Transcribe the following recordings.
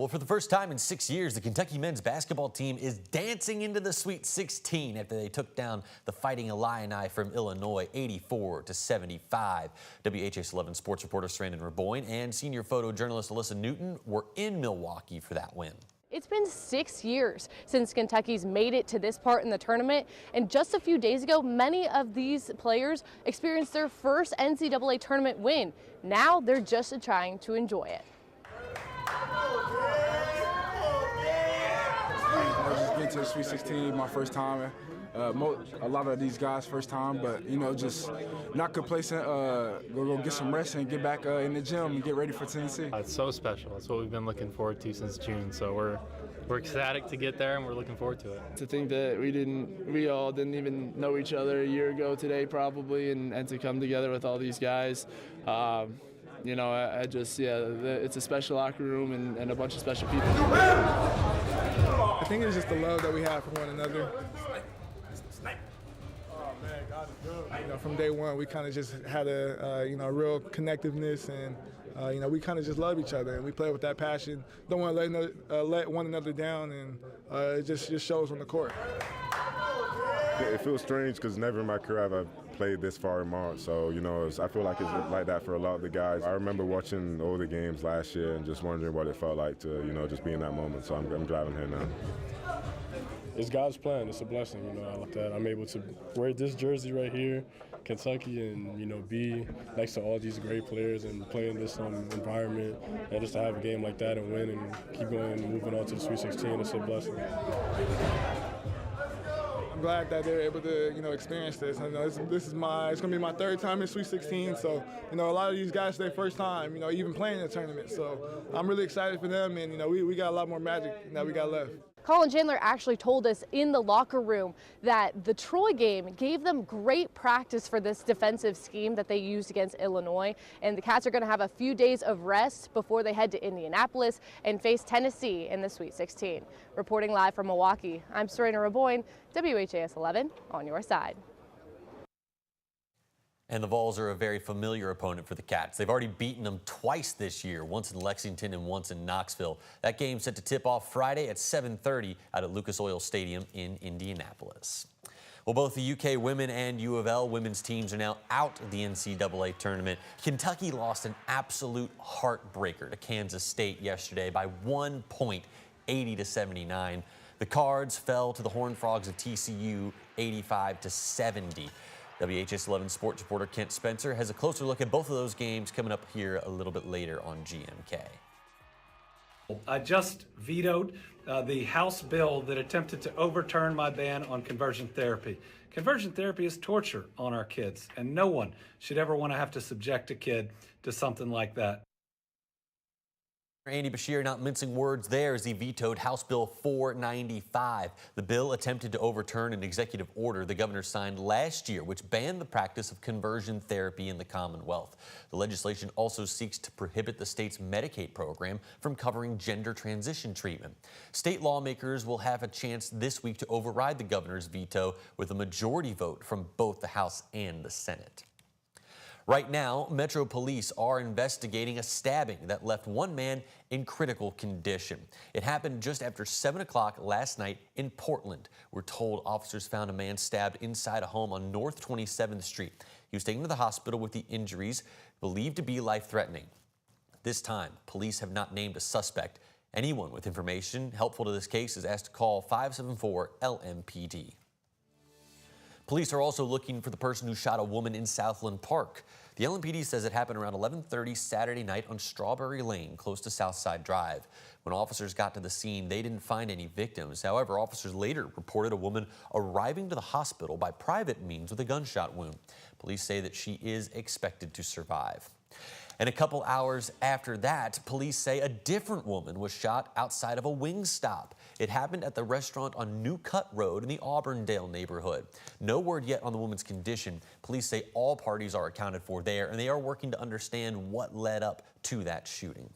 Well, for the first time in 6 years, the Kentucky men's basketball team is dancing into the Sweet 16 after they took down the Fighting Illini from Illinois 84-75. WHAS11 sports reporter Strandon Raboyne and senior photojournalist Alyssa Newton were in Milwaukee for that win. It's been 6 years since Kentucky's made it to this part in the tournament, and just a few days ago, many of these players experienced their first NCAA tournament win. Now they're just trying to enjoy it. Just getting to the Sweet 16, my first time. A lot of these guys first time, but just not complacent. Go get some rest and get back in the gym and get ready for Tennessee. It's so special. It's what we've been looking forward to since June. So we're ecstatic to get there and we're looking forward to it. To think that we all didn't even know each other a year ago today probably, and to come together with all these guys. It's a special locker room and a bunch of special people. I think it's just the love that we have for one another. From day one, we kind of just had a real connectiveness, and we kind of just love each other, and we play with that passion. Don't want to let one another down, and it just shows on the court. It feels strange because never in my career have I played this far in March, so I feel like it's like that for a lot of the guys. I remember watching all the games last year and just wondering what it felt like to just be in that moment. So I'm driving here now. It's God's plan. It's a blessing, I like that. I'm able to wear this jersey right here, Kentucky, and be next to all these great players and play in this environment, and just to have a game like that and win and keep going and moving on to the Sweet 16. It's a blessing. I'm glad that they're able to, experience this. I know it's going to be my third time in Sweet 16, so, a lot of these guys, their first time, even playing in the tournament. So I'm really excited for them, and, we got a lot more magic that we got left. Colin Chandler actually told us in the locker room that the Troy game gave them great practice for this defensive scheme that they used against Illinois. And the Cats are going to have a few days of rest before they head to Indianapolis and face Tennessee in the Sweet 16. Reporting live from Milwaukee, I'm Serena Raboyne, WHAS 11 on your side. And the Vols are a very familiar opponent for the Cats. They've already beaten them twice this year, once in Lexington and once in Knoxville. That game's set to tip off Friday at 7:30 out at Lucas Oil Stadium in Indianapolis. Well, both the UK women and U of L women's teams are now out of the NCAA tournament. Kentucky lost an absolute heartbreaker to Kansas State yesterday by 1 point, 80-79. The Cards fell to the Horned Frogs of TCU 85-70. WHAS 11 sports reporter Kent Spencer has a closer look at both of those games coming up here a little bit later on GMK. I just vetoed the House bill that attempted to overturn my ban on conversion therapy. Conversion therapy is torture on our kids, and no one should ever want to have to subject a kid to something like that. Andy Beshear not mincing words there as he vetoed House Bill 495. The bill attempted to overturn an executive order the governor signed last year, which banned the practice of conversion therapy in the Commonwealth. The legislation also seeks to prohibit the state's Medicaid program from covering gender transition treatment. State lawmakers will have a chance this week to override the governor's veto with a majority vote from both the House and the Senate. Right now, Metro Police are investigating a stabbing that left one man in critical condition. It happened just after 7 o'clock last night in Portland. We're told officers found a man stabbed inside a home on North 27th Street. He was taken to the hospital with the injuries believed to be life-threatening. This time, police have not named a suspect. Anyone with information helpful to this case is asked to call 574-LMPD. Police are also looking for the person who shot a woman in Southland Park. The LMPD says it happened around 11:30 Saturday night on Strawberry Lane, close to Southside Drive. When officers got to the scene, they didn't find any victims. However, officers later reported a woman arriving to the hospital by private means with a gunshot wound. Police say that she is expected to survive. And a couple hours after that, police say a different woman was shot outside of a Wingstop. It happened at the restaurant on New Cut Road in the Auburndale neighborhood. No word yet on the woman's condition. Police say all parties are accounted for there, and they are working to understand what led up to that shooting.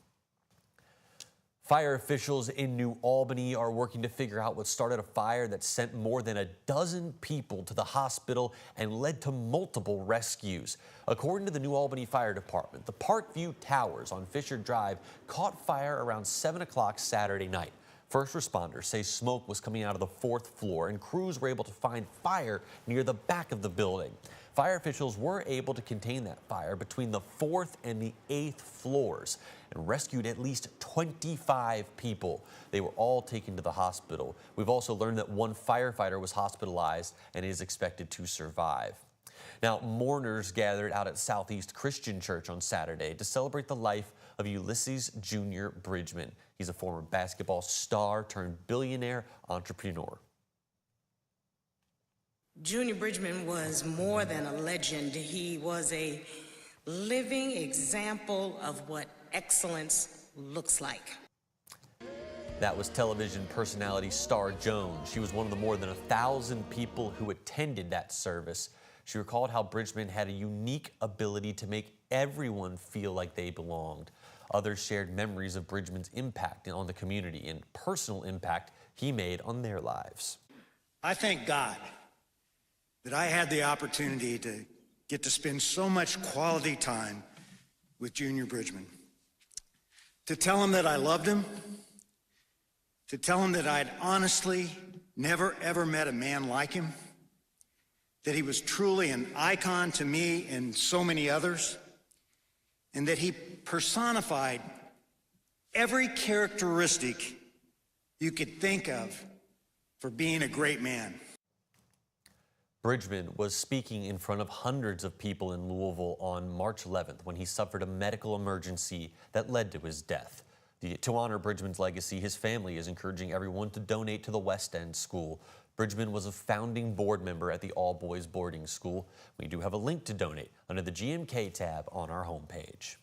Fire officials in New Albany are working to figure out what started a fire that sent more than a dozen people to the hospital and led to multiple rescues. According to the New Albany Fire Department, the Parkview Towers on Fisher Drive caught fire around 7 o'clock Saturday night. First responders say smoke was coming out of the 4th floor, and crews were able to find fire near the back of the building. Fire officials were able to contain that fire between the 4th and the 8th floors and rescued at least 25 people. They were all taken to the hospital. We've also learned that one firefighter was hospitalized and is expected to survive. Now, mourners gathered out at Southeast Christian Church on Saturday to celebrate the life of Ulysses Jr. Bridgman. He's a former basketball star turned billionaire entrepreneur. Junior Bridgman was more than a legend. He was a living example of what excellence looks like. That was television personality Star Jones. She was one of the more than 1,000 people who attended that service. She recalled how Bridgman had a unique ability to make everyone feel like they belonged. Others shared memories of Bridgman's impact on the community and personal impact he made on their lives. I thank God that I had the opportunity to get to spend so much quality time with Junior Bridgman. To tell him that I loved him, to tell him that I'd honestly never ever met a man like him, that he was truly an icon to me and so many others, and that he personified every characteristic you could think of for being a great man. Bridgman was speaking in front of hundreds of people in Louisville on March 11th when he suffered a medical emergency that led to his death. To honor Bridgman's legacy, his family is encouraging everyone to donate to the West End School. Bridgman was a founding board member at the all-boys boarding school. We do have a link to donate under the GMK tab on our homepage.